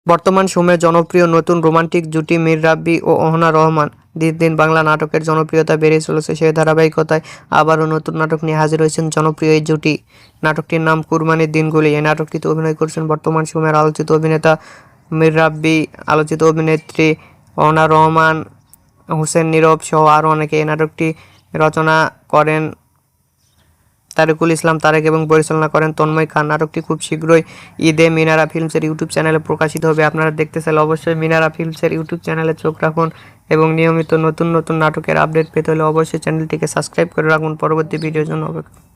বর্তমান সময়ে জনপ্রিয় নতুন রোমান্টিক জুটি মীর রাব্বি ও অহনা রহমান। দিন দিন বাংলা নাটকের জনপ্রিয়তা বেড়ে চলেছে, সেই ধারাবাহিকতায় আবারও নতুন নাটক নিয়ে হাজির হয়েছেন জনপ্রিয় এই জুটি। নাটকটির নাম কুরবানির দিনগুলি। এই নাটকটিতে অভিনয় করছেন বর্তমান সময়ের আলোচিত অভিনেতা মীর রাব্বি, আলোচিত অভিনেত্রী অহনা রহমান, হোসেন নীরব সহ আরও অনেকে। এই নাটকটি রচনা করেন তারিকুল ইসলাম তারেক এবং পরিচালনা করেন তন্ময় খান। নাটকটি খুব শীঘ্রই ঈদে মিনারা ফিল্মসের ইউটিউব চ্যানেলে প্রকাশিত হবে। আপনারা দেখতে চাইলে অবশ্যই মিনারা ফিল্মসের ইউটিউব চ্যানেলে চোখ রাখুন এবং নিয়মিত নতুন নতুন নাটকের আপডেট পেতে হলে অবশ্যই চ্যানেলটিকে সাবস্ক্রাইব করে রাখুন। পরবর্তী ভিডিওর জন্য অপেক্ষা।